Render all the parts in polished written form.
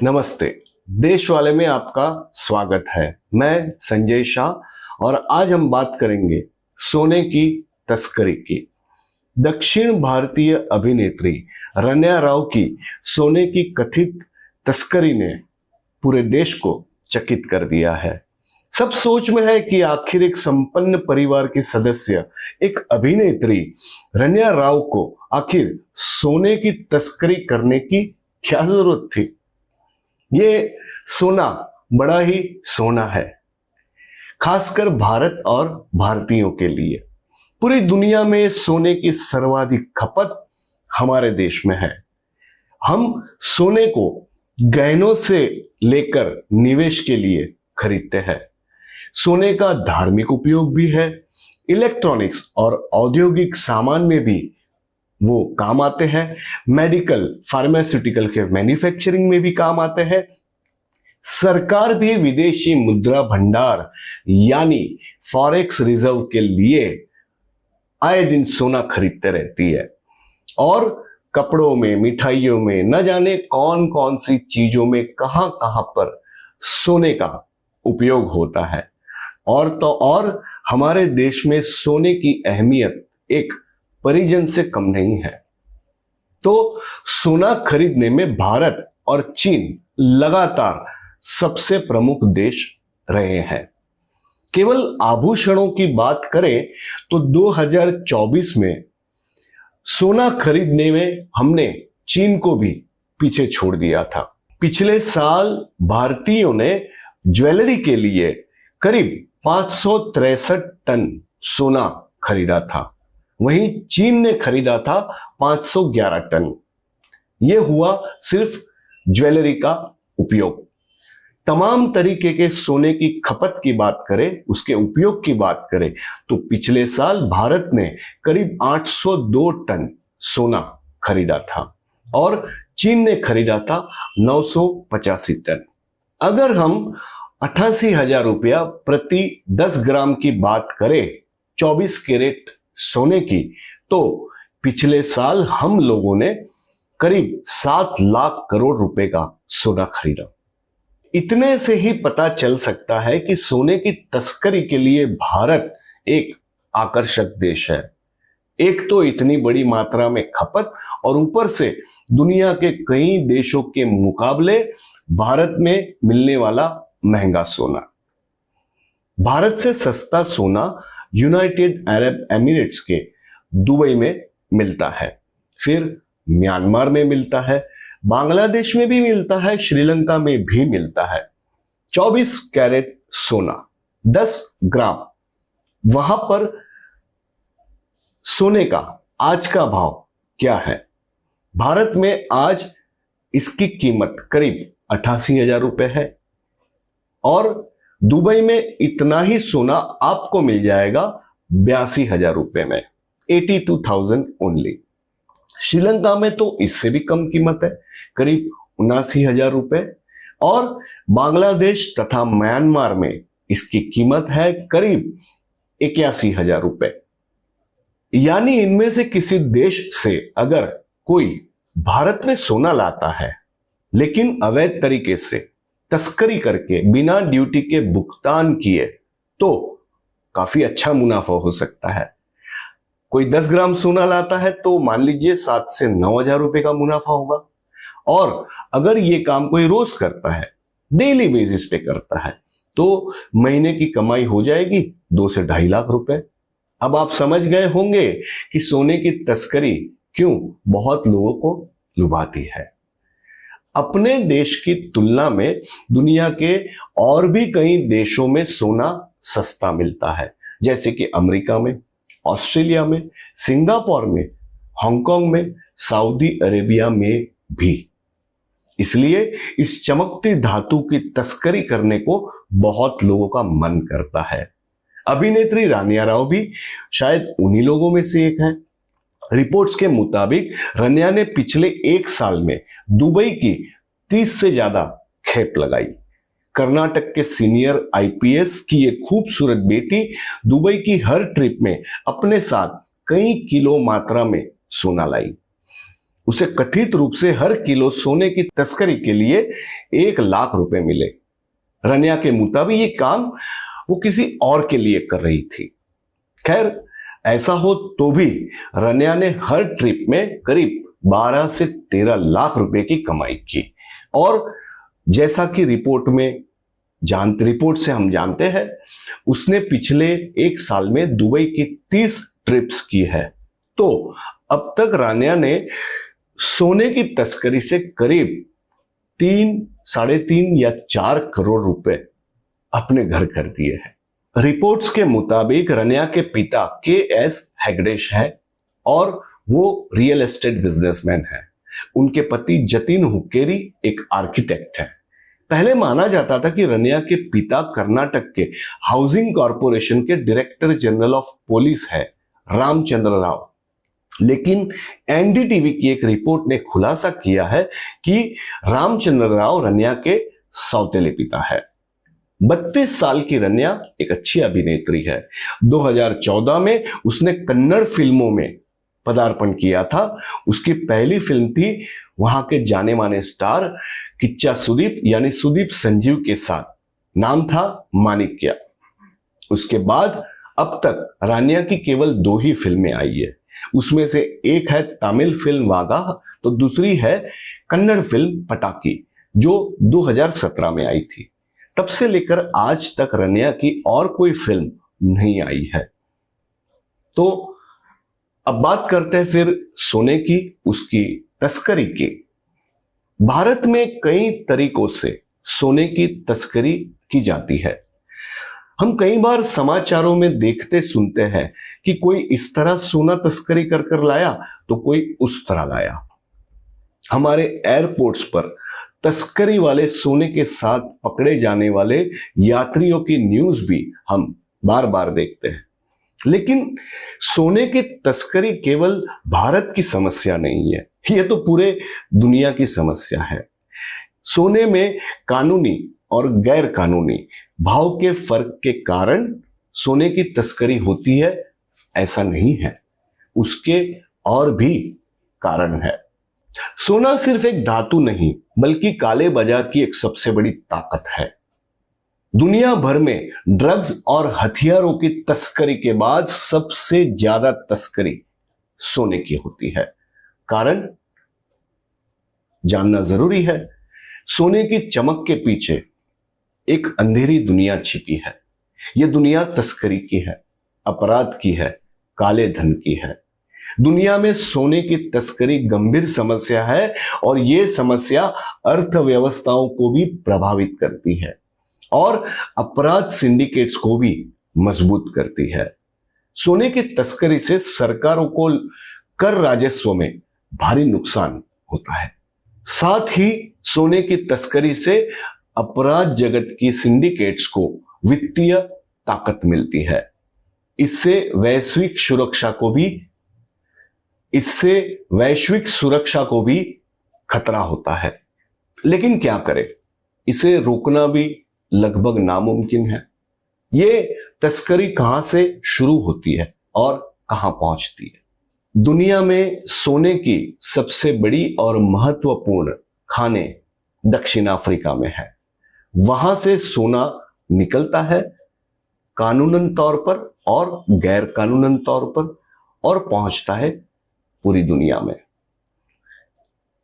नमस्ते। देश वाले में आपका स्वागत है। मैं संजय शाह और आज हम बात करेंगे सोने की तस्करी की। दक्षिण भारतीय अभिनेत्री रन्या राव की सोने की कथित तस्करी ने पूरे देश को चकित कर दिया है। सब सोच में है कि आखिर एक संपन्न परिवार के सदस्य, एक अभिनेत्री रन्या राव को आखिर सोने की तस्करी करने की क्या जरूरत थी। ये सोना बड़ा ही सोना है, खासकर भारत और भारतीयों के लिए। पूरी दुनिया में सोने की सर्वाधिक खपत हमारे देश में है। हम सोने को गहनों से लेकर निवेश के लिए खरीदते हैं। सोने का धार्मिक उपयोग भी है, इलेक्ट्रॉनिक्स और औद्योगिक सामान में भी वो काम आते हैं, मेडिकल फार्मास्यूटिकल के मैन्युफैक्चरिंग में भी काम आते हैं। सरकार भी विदेशी मुद्रा भंडार यानी फॉरेक्स रिजर्व के लिए आए दिन सोना खरीदते रहती है और कपड़ों में, मिठाइयों में, न जाने कौन कौन सी चीजों में कहां कहां पर सोने का उपयोग होता है। और तो और हमारे देश में सोने की अहमियत एक परिजन से कम नहीं है। तो सोना खरीदने में भारत और चीन लगातार सबसे प्रमुख देश रहे हैं। केवल आभूषणों की बात करें तो 2024 में सोना खरीदने में हमने चीन को भी पीछे छोड़ दिया था। पिछले साल भारतीयों ने ज्वेलरी के लिए करीब 563 टन सोना खरीदा था, वहीं चीन ने खरीदा था 511 टन। यह हुआ सिर्फ ज्वेलरी का उपयोग। तमाम तरीके के सोने की खपत की बात करें, उसके उपयोग की बात करें तो पिछले साल भारत ने करीब 802 टन सोना खरीदा था और चीन ने खरीदा था 985 टन। अगर हम 88,000 रुपया प्रति 10 ग्राम की बात करें 24 कैरेट सोने की, तो पिछले साल हम लोगों ने करीब 7 लाख करोड़ रुपए का सोना खरीदा। इतने से ही पता चल सकता है कि सोने की तस्करी के लिए भारत एक आकर्षक देश है। एक तो इतनी बड़ी मात्रा में खपत और ऊपर से दुनिया के कई देशों के मुकाबले भारत में मिलने वाला महंगा सोना। भारत से सस्ता सोना यूनाइटेड अरब एमिरेट्स के दुबई में मिलता है, फिर म्यांमार में मिलता है, बांग्लादेश में भी मिलता है, श्रीलंका में भी मिलता है। 24 कैरेट सोना 10 ग्राम, वहां पर सोने का आज का भाव क्या है? भारत में आज इसकी कीमत करीब 88,000 रुपए है और दुबई में इतना ही सोना आपको मिल जाएगा 82,000 रुपए में, 82,000 ओनली। श्रीलंका में तो इससे भी कम कीमत है, करीब 79,000 रुपए और बांग्लादेश तथा म्यांमार में इसकी कीमत है करीब 81,000 रुपए। यानी इनमें से किसी देश से अगर कोई भारत में सोना लाता है लेकिन अवैध तरीके से तस्करी करके बिना ड्यूटी के भुगतान किए, तो काफी अच्छा मुनाफा हो सकता है। कोई 10 ग्राम सोना लाता है तो मान लीजिए 7 से 9,000 रुपए का मुनाफा होगा और अगर ये काम कोई रोज करता है, डेली बेसिस पे करता है, तो महीने की कमाई हो जाएगी 2 से 2.5 लाख रुपए। अब आप समझ गए होंगे कि सोने की तस्करी क्यों बहुत लोगों को लुभाती है। अपने देश की तुलना में दुनिया के और भी कई देशों में सोना सस्ता मिलता है, जैसे कि अमेरिका में, ऑस्ट्रेलिया में, सिंगापुर में, हांगकांग में, सऊदी अरेबिया में भी। इसलिए इस चमकती धातु की तस्करी करने को बहुत लोगों का मन करता है। अभिनेत्री रन्या राव भी शायद उन्हीं लोगों में से एक है। रिपोर्ट्स के मुताबिक रन्या ने पिछले 1 साल में दुबई की 30 से ज्यादा खेप लगाई। कर्नाटक के सीनियर आईपीएस की ये खूबसूरत बेटी दुबई की हर ट्रिप में अपने साथ कई किलो मात्रा में सोना लाई। उसे कथित रूप से हर किलो सोने की तस्करी के लिए 1 लाख रुपए मिले। रनिया के मुताबिक ये काम वो किसी और के लिए कर रही थी। खैर, ऐसा हो तो भी रनिया ने हर ट्रिप में करीब 12 से 13 लाख रुपए की कमाई की। और जैसा कि रिपोर्ट से हम जानते हैं, उसने पिछले 1 साल में दुबई की 30 ट्रिप्स की है। तो अब तक रानिया ने सोने की तस्करी से करीब 3, साढ़े 3 या 4 करोड़ रुपए अपने घर कर दिए हैं। रिपोर्ट्स के मुताबिक रनिया के पिता KS हेगडेश है और वो रियल एस्टेट बिजनेसमैन है। उनके पति जतिन हुक्केरी एक आर्किटेक्ट है। पहले माना जाता था कि रनिया के पिता कर्नाटक के हाउसिंग कॉरपोरेशन के डायरेक्टर जनरल ऑफ पुलिस है, रामचंद्र राव। लेकिन NDTV की एक रिपोर्ट ने खुलासा किया है कि रामचंद्र राव रनिया के सौतेले पिता है। 32 साल की रनिया एक अच्छी अभिनेत्री है। 2014 में उसने कन्नड़ फिल्मों में पदार्पण किया था। उसकी पहली फिल्म थी वहां के जाने माने स्टार किच्चा सुदीप यानी सुदीप संजीव के साथ, नाम था माणिक्य। उसके बाद अब तक रानिया की केवल 2 ही फिल्में आई है। उसमें से एक है तमिल फिल्म वागा, तो दूसरी है कन्नड़ फिल्म पटाकी जो 2017 में आई थी। तब से लेकर आज तक रनिया की और कोई फिल्म नहीं आई है। तो अब बात करते हैं फिर सोने की, उसकी तस्करी की। भारत में कई तरीकों से सोने की तस्करी की जाती है। हम कई बार समाचारों में देखते सुनते हैं कि कोई इस तरह सोना तस्करी कर कर लाया तो कोई उस तरह लाया। हमारे एयरपोर्ट्स पर तस्करी वाले सोने के साथ पकड़े जाने वाले यात्रियों की न्यूज भी हम बार बार देखते हैं। लेकिन सोने की तस्करी केवल भारत की समस्या नहीं है, यह तो पूरे दुनिया की समस्या है। सोने में कानूनी और गैर कानूनी भाव के फर्क के कारण सोने की तस्करी होती है, ऐसा नहीं है। उसके और भी कारण है। सोना सिर्फ एक धातु नहीं बल्कि काले बाजार की एक सबसे बड़ी ताकत है। दुनिया भर में ड्रग्स और हथियारों की तस्करी के बाद सबसे ज्यादा तस्करी सोने की होती है। कारण जानना जरूरी है। सोने की चमक के पीछे एक अंधेरी दुनिया छिपी है। यह दुनिया तस्करी की है, अपराध की है, काले धन की है। दुनिया में सोने की तस्करी गंभीर समस्या है और यह समस्या अर्थव्यवस्थाओं को भी प्रभावित करती है और अपराध सिंडिकेट्स को भी मजबूत करती है। सोने की तस्करी से सरकारों को कर राजस्व में भारी नुकसान होता है। साथ ही सोने की तस्करी से अपराध जगत की सिंडिकेट्स को वित्तीय ताकत मिलती है। इससे वैश्विक सुरक्षा को भी खतरा होता है। लेकिन क्या करें, इसे रोकना भी लगभग नामुमकिन है। ये तस्करी कहां से शुरू होती है और कहां पहुंचती है? दुनिया में सोने की सबसे बड़ी और महत्वपूर्ण खाने दक्षिण अफ्रीका में है। वहां से सोना निकलता है कानूनन तौर पर और गैर कानूनन तौर पर और पहुंचता है पूरी दुनिया में।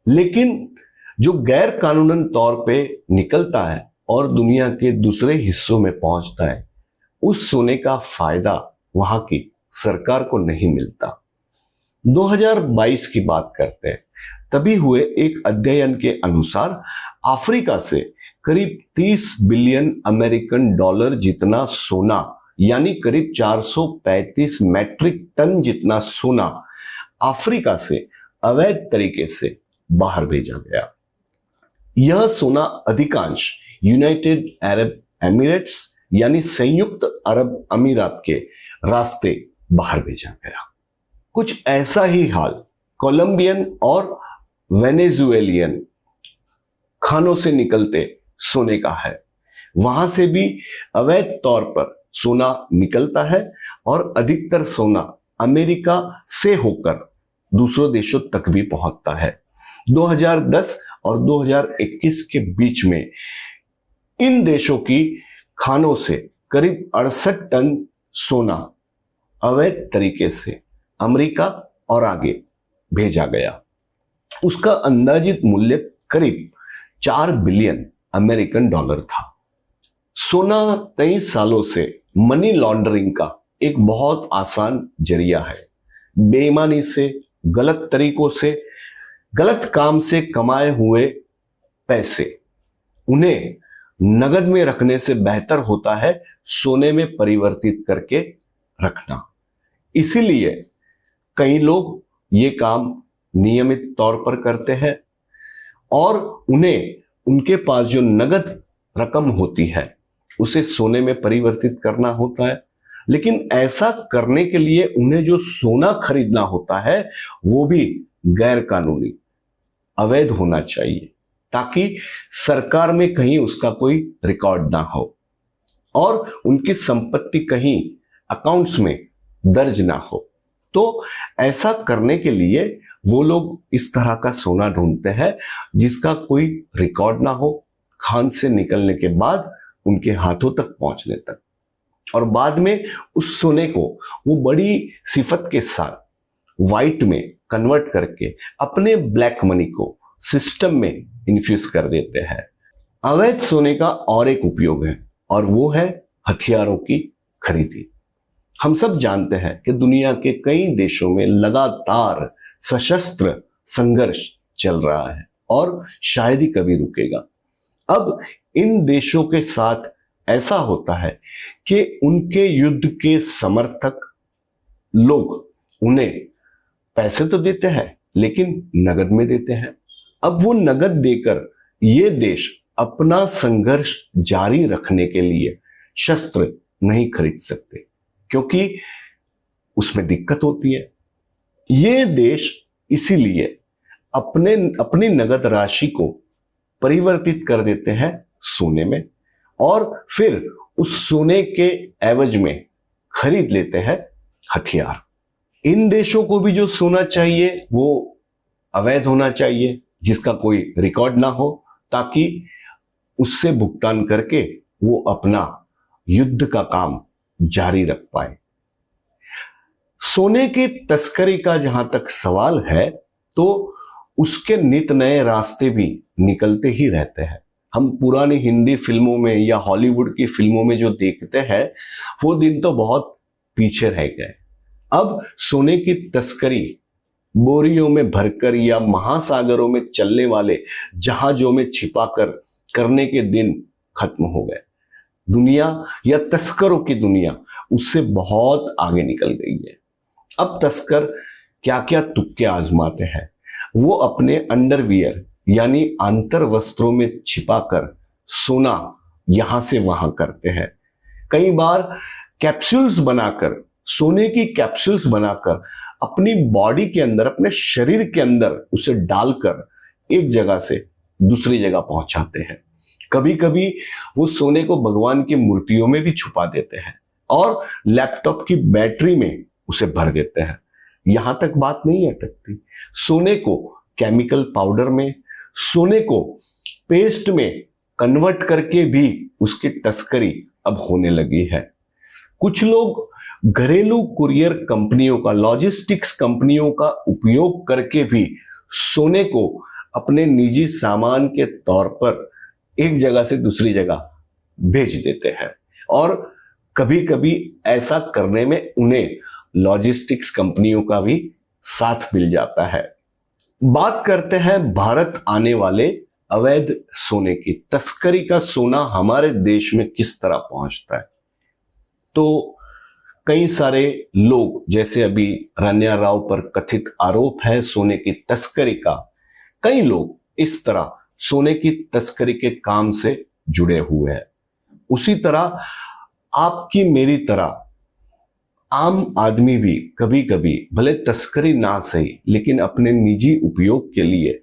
लेकिन जो गैर कानूनन तौर पे निकलता है और दुनिया के दूसरे हिस्सों में पहुंचता है, उस सोने का फायदा वहां की सरकार को नहीं मिलता। 2022 की बात करते हैं, तभी हुए एक अध्ययन के अनुसार अफ्रीका से करीब 30 बिलियन अमेरिकन डॉलर जितना सोना यानी करीब 435 मैट्रिक टन जितना सोना अफ्रीका से अवैध तरीके से बाहर भेजा गया। यह सोना अधिकांश यूनाइटेड अरब एमिरेट्स यानी संयुक्त अरब अमीरात के रास्ते बाहर भेजा गया। कुछ ऐसा ही हाल कोलंबियन और वेनेजुएलियन खानों से निकलते सोने का है। वहां से भी अवैध तौर पर सोना निकलता है और अधिकतर सोना अमेरिका से होकर दूसरों देशों तक भी पहुंचता है। 2010 और 2021 के बीच में इन देशों की खानों से करीब 68 टन सोना अवैध तरीके से अमेरिका और आगे भेजा गया। उसका अंदाजित मूल्य करीब 4 बिलियन अमेरिकन डॉलर था। सोना कई सालों से मनी लॉन्ड्रिंग का एक बहुत आसान जरिया है। बेईमानी से, गलत तरीकों से, गलत काम से कमाए हुए पैसे उन्हें नगद में रखने से बेहतर होता है सोने में परिवर्तित करके रखना। इसीलिए कई लोग ये काम नियमित तौर पर करते हैं और उन्हें उनके पास जो नगद रकम होती है उसे सोने में परिवर्तित करना होता है। लेकिन ऐसा करने के लिए उन्हें जो सोना खरीदना होता है वो भी गैर कानूनी, अवैध होना चाहिए, ताकि सरकार में कहीं उसका कोई रिकॉर्ड ना हो और उनकी संपत्ति कहीं अकाउंट्स में दर्ज ना हो। तो ऐसा करने के लिए वो लोग इस तरह का सोना ढूंढते हैं जिसका कोई रिकॉर्ड ना हो, खान से निकलने के बाद उनके हाथों तक पहुंचने तक, और बाद में उस सोने को वो बड़ी सिफत के साथ व्हाइट में कन्वर्ट करके अपने ब्लैक मनी को सिस्टम में इन्फ्यूज कर देते हैं। अवैध सोने का और एक उपयोग है और वो है हथियारों की खरीदी। हम सब जानते हैं कि दुनिया के कई देशों में लगातार सशस्त्र संघर्ष चल रहा है और शायद ही कभी रुकेगा। अब इन देशों के साथ ऐसा होता है कि उनके युद्ध के समर्थक लोग उन्हें पैसे तो देते हैं लेकिन नगद में देते हैं। अब वो नगद देकर ये देश अपना संघर्ष जारी रखने के लिए शस्त्र नहीं खरीद सकते क्योंकि उसमें दिक्कत होती है। ये देश इसीलिए अपनी नगद राशि को परिवर्तित कर देते हैं सोने में और फिर उस सोने के एवज में खरीद लेते हैं हथियार। इन देशों को भी जो सोना चाहिए वो अवैध होना चाहिए, जिसका कोई रिकॉर्ड ना हो, ताकि उससे भुगतान करके वो अपना युद्ध का काम जारी रख पाए। सोने की तस्करी का जहां तक सवाल है तो उसके नित नए रास्ते भी निकलते ही रहते हैं। हम पुरानी हिंदी फिल्मों में या हॉलीवुड की फिल्मों में जो देखते हैं वो दिन तो बहुत पीछे रह गए। अब सोने की तस्करी बोरियों में भरकर या महासागरों में चलने वाले जहाजों में छिपाकर करने के दिन खत्म हो गए। दुनिया या तस्करों की दुनिया उससे बहुत आगे निकल गई है। अब तस्कर क्या क्या तुक्के आजमाते हैं। वो अपने अंडरवियर यानी आंतर वस्त्रों में छिपाकर सोना यहां से वहां करते हैं। कई बार कैप्सूल्स बनाकर, सोने की कैप्सूल्स बनाकर अपनी बॉडी के अंदर, अपने शरीर के अंदर उसे डालकर एक जगह से दूसरी जगह पहुंचाते हैं। कभी कभी वो सोने को भगवान की मूर्तियों में भी छुपा देते हैं और लैपटॉप की बैटरी में उसे भर देते हैं। यहां तक बात नहीं अटकती, सोने को केमिकल पाउडर में, सोने को पेस्ट में कन्वर्ट करके भी उसकी तस्करी अब होने लगी है। कुछ लोग घरेलू कुरियर कंपनियों का, लॉजिस्टिक्स कंपनियों का उपयोग करके भी सोने को अपने निजी सामान के तौर पर एक जगह से दूसरी जगह भेज देते हैं और कभी कभी ऐसा करने में उन्हें लॉजिस्टिक्स कंपनियों का भी साथ मिल जाता है। बात करते हैं भारत आने वाले अवैध सोने की। तस्करी का सोना हमारे देश में किस तरह पहुंचता है? तो कई सारे लोग, जैसे अभी रान्या राव पर कथित आरोप है सोने की तस्करी का, कई लोग इस तरह सोने की तस्करी के काम से जुड़े हुए हैं। उसी तरह आपकी मेरी तरह आम आदमी भी कभी कभी, भले तस्करी ना सही, लेकिन अपने निजी उपयोग के लिए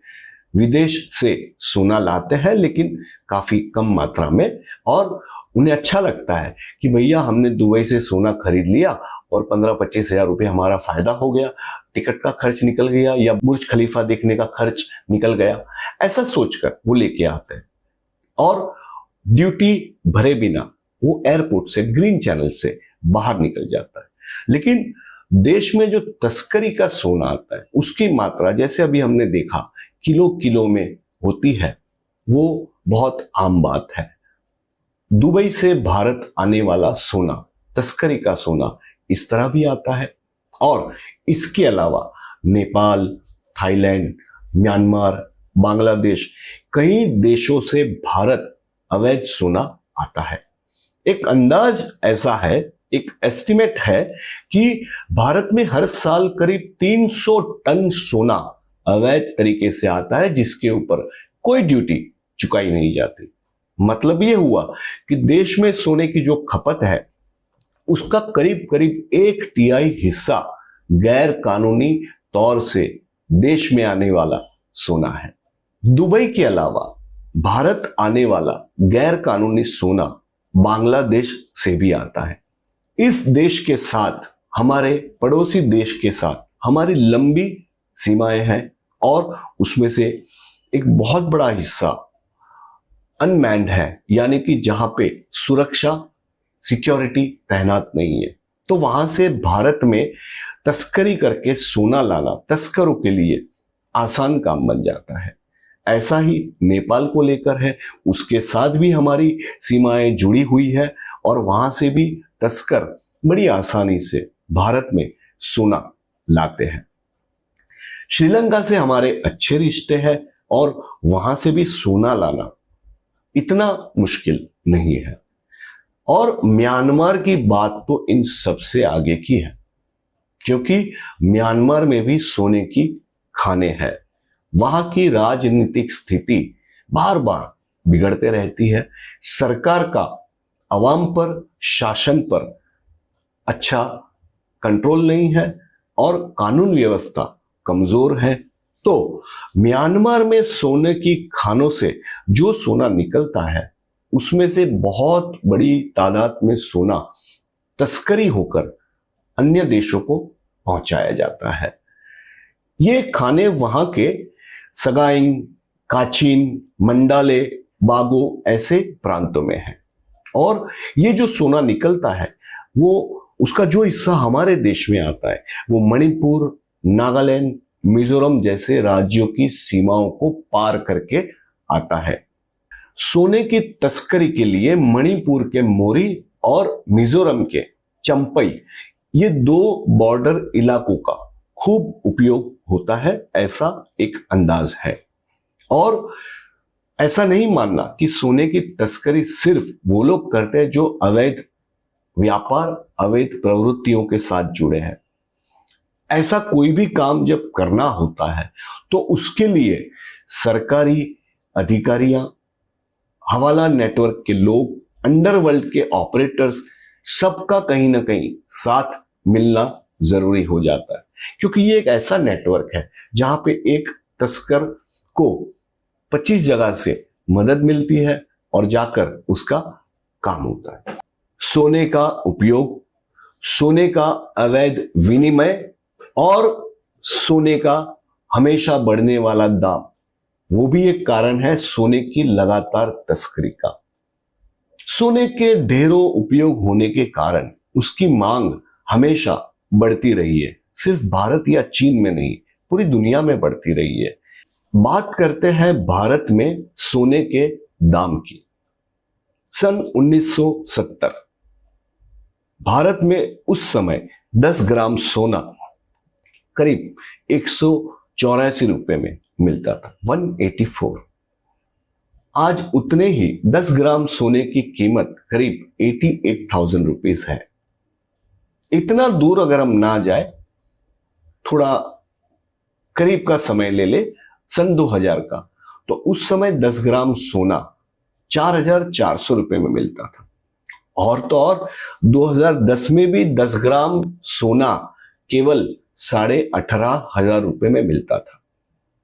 विदेश से सोना लाते हैं, लेकिन काफी कम मात्रा में, और उन्हें अच्छा लगता है कि भैया हमने दुबई से सोना खरीद लिया और 15-25 हजार रुपये हमारा फायदा हो गया, टिकट का खर्च निकल गया या बुर्ज खलीफा देखने का खर्च निकल गया, ऐसा सोचकर वो लेके आते हैं और ड्यूटी भरे बिना वो एयरपोर्ट से, ग्रीन चैनल से बाहर निकल जाता है। लेकिन देश में जो तस्करी का सोना आता है उसकी मात्रा, जैसे अभी हमने देखा, किलो किलो में होती है, वो बहुत आम बात है। दुबई से भारत आने वाला सोना, तस्करी का सोना, इस तरह भी आता है। और इसके अलावा नेपाल, थाईलैंड, म्यांमार, बांग्लादेश, कई देशों से भारत अवैध सोना आता है। एक अंदाज ऐसा है, एक एस्टिमेट है कि भारत में हर साल करीब 300 टन सोना अवैध तरीके से आता है, जिसके ऊपर कोई ड्यूटी चुकाई नहीं जाती। मतलब ये हुआ कि देश में सोने की जो खपत है उसका करीब करीब 1/3 हिस्सा गैर कानूनी तौर से देश में आने वाला सोना है। दुबई के अलावा भारत आने वाला गैर कानूनी सोना बांग्लादेश से भी आता है। इस देश के साथ, हमारे पड़ोसी देश के साथ हमारी लंबी सीमाएं हैं और उसमें से एक बहुत बड़ा हिस्सा अनमैन्ड है, यानी कि जहां पे सुरक्षा, सिक्योरिटी तैनात नहीं है। तो वहां से भारत में तस्करी करके सोना लाना तस्करों के लिए आसान काम बन जाता है। ऐसा ही नेपाल को लेकर है, उसके साथ भी हमारी सीमाएं जुड़ी हुई है और वहां से भी तस्कर बड़ी आसानी से भारत में सोना लाते हैं। श्रीलंका से हमारे अच्छे रिश्ते हैं और वहां से भी सोना लाना इतना मुश्किल नहीं है। और म्यांमार की बात तो इन सबसे आगे की है, क्योंकि म्यांमार में भी सोने की खानें हैं। वहां की राजनीतिक स्थिति बार बार बिगड़ते रहती है। सरकार का अवाम पर, शासन पर अच्छा कंट्रोल नहीं है और कानून व्यवस्था कमजोर है। तो म्यांमार में सोने की खानों से जो सोना निकलता है उसमें से बहुत बड़ी तादाद में सोना तस्करी होकर अन्य देशों को पहुंचाया जाता है। ये खाने वहां के सगाइंग, काचिन, मंडाले, बागो ऐसे प्रांतों में है। और ये जो सोना निकलता है वो, उसका जो हिस्सा हमारे देश में आता है वो मणिपुर, नागालैंड, मिजोरम जैसे राज्यों की सीमाओं को पार करके आता है। सोने की तस्करी के लिए मणिपुर के मोरी और मिजोरम के चंपई, ये 2 बॉर्डर इलाकों का खूब उपयोग होता है, ऐसा एक अंदाज है। और ऐसा नहीं मानना कि सोने की तस्करी सिर्फ वो लोग करते हैं जो अवैध व्यापार, अवैध प्रवृत्तियों के साथ जुड़े हैं। ऐसा कोई भी काम जब करना होता है तो उसके लिए सरकारी अधिकारियां, हवाला नेटवर्क के लोग, अंडरवर्ल्ड के ऑपरेटर्स, सबका कहीं ना कहीं साथ मिलना जरूरी हो जाता है, क्योंकि ये एक ऐसा नेटवर्क है जहां पे एक तस्कर को 25 जगह से मदद मिलती है और जाकर उसका काम होता है। सोने का उपयोग, सोने का अवैध विनिमय और सोने का हमेशा बढ़ने वाला दाम, वो भी एक कारण है सोने की लगातार तस्करी का। सोने के ढेरों उपयोग होने के कारण उसकी मांग हमेशा बढ़ती रही है। सिर्फ भारत या चीन में नहीं, पूरी दुनिया में बढ़ती रही है। बात करते हैं भारत में सोने के दाम की। सन 1970 भारत में उस समय 10 ग्राम सोना करीब 184 रुपए में मिलता था, 184। आज उतने ही 10 ग्राम सोने की कीमत करीब 88,000 रुपीज है। इतना दूर अगर हम ना जाए, थोड़ा करीब का समय ले ले, सन 2000 का, तो उस समय 10 ग्राम सोना 4,400 रुपए में मिलता था। और तो और 2010 में भी 10 ग्राम सोना केवल 18,500 रुपए में मिलता था।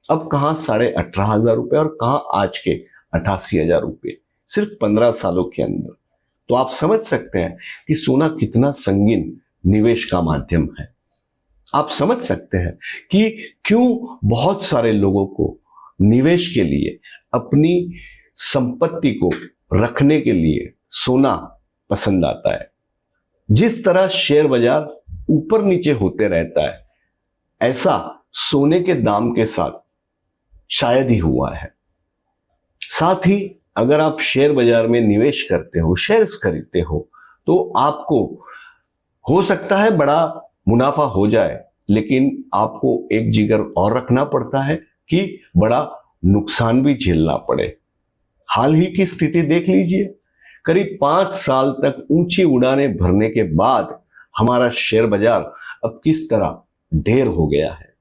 अब कहां 18,500 रुपए और कहां आज के 88,000 रुपए, सिर्फ 15 सालों के अंदर। तो आप समझ सकते हैं कि सोना कितना संगीन निवेश का माध्यम है। आप समझ सकते हैं कि क्यों बहुत सारे लोगों को निवेश के लिए, अपनी संपत्ति को रखने के लिए सोना पसंद आता है। जिस तरह शेयर बाजार ऊपर नीचे होते रहता है, ऐसा सोने के दाम के साथ शायद ही हुआ है। साथ ही अगर आप शेयर बाजार में निवेश करते हो, शेयर्स खरीदते हो, तो आपको हो सकता है बड़ा मुनाफा हो जाए, लेकिन आपको एक जिगर और रखना पड़ता है कि बड़ा नुकसान भी झेलना पड़े। हाल ही की स्थिति देख लीजिए, करीब 5 साल तक ऊंची उड़ानें भरने के बाद हमारा शेयर बाजार अब किस तरह ढेर हो गया है।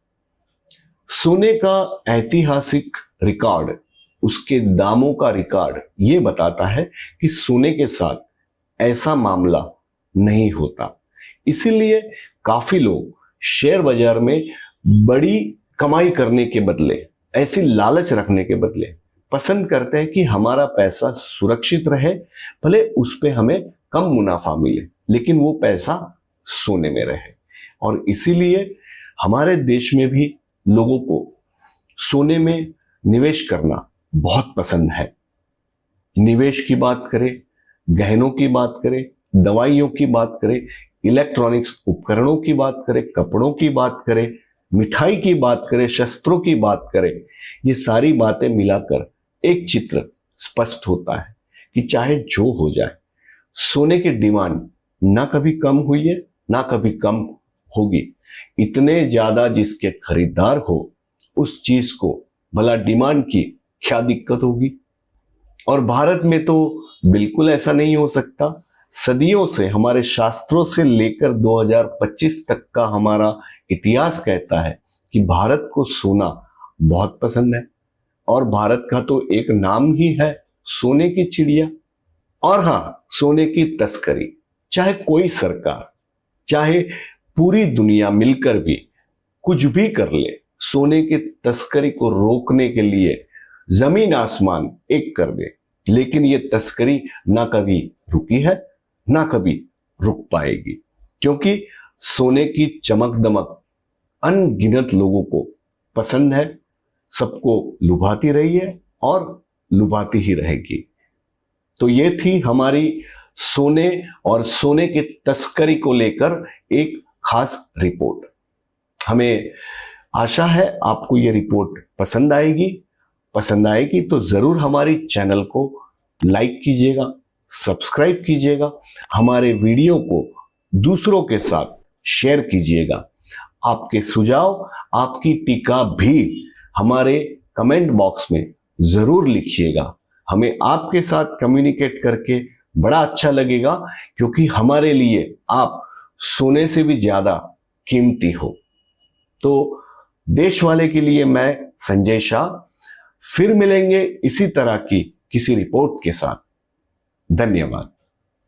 सोने का ऐतिहासिक रिकॉर्ड, उसके दामों का रिकॉर्ड ये बताता है कि सोने के साथ ऐसा मामला नहीं होता। इसीलिए काफी लोग शेयर बाजार में बड़ी कमाई करने के बदले, ऐसी लालच रखने के बदले पसंद करते हैं कि हमारा पैसा सुरक्षित रहे, भले उस पे हमें कम मुनाफा मिले, लेकिन वो पैसा सोने में रहे। और इसीलिए हमारे देश में भी लोगों को सोने में निवेश करना बहुत पसंद है। निवेश की बात करें, गहनों की बात करें, दवाइयों की बात करें, इलेक्ट्रॉनिक्स उपकरणों की बात करें, कपड़ों की बात करें, मिठाई की बात करें, शस्त्रों की बात करें, ये सारी बातें मिलाकर एक चित्र स्पष्ट होता है कि चाहे जो हो जाए, सोने की डिमांड ना कभी कम हुई है, ना कभी कम होगी। इतने ज्यादा जिसके खरीदार हो, उस चीज को भला डिमांड की क्या दिक्कत होगी। और भारत में तो बिल्कुल ऐसा नहीं हो सकता। सदियों से, हमारे शास्त्रों से लेकर 2025 तक का हमारा इतिहास कहता है कि भारत को सोना बहुत पसंद है, और भारत का तो एक नाम ही है सोने की चिड़िया। और हाँ, सोने की तस्करी, चाहे कोई सरकार, चाहे पूरी दुनिया मिलकर भी कुछ भी कर ले, सोने की तस्करी को रोकने के लिए जमीन आसमान एक कर दे, लेकिन ये तस्करी ना कभी रुकी है, ना कभी रुक पाएगी, क्योंकि सोने की चमक दमक अनगिनत लोगों को पसंद है, सबको लुभाती रही है और लुभाती ही रहेगी। तो ये थी हमारी सोने और सोने की तस्करी को लेकर एक खास रिपोर्ट। हमें आशा है आपको ये रिपोर्ट पसंद आएगी। पसंद आएगी तो जरूर हमारी चैनल को लाइक कीजिएगा, सब्सक्राइब कीजिएगा, हमारे वीडियो को दूसरों के साथ शेयर कीजिएगा। आपके सुझाव, आपकी टीका भी हमारे कमेंट बॉक्स में जरूर लिखिएगा। हमें आपके साथ कम्युनिकेट करके बड़ा अच्छा लगेगा, क्योंकि हमारे लिए आप सोने से भी ज्यादा कीमती हो। तो देश वाले के लिए मैं संजय शाह, फिर मिलेंगे इसी तरह की किसी रिपोर्ट के साथ। धन्यवाद।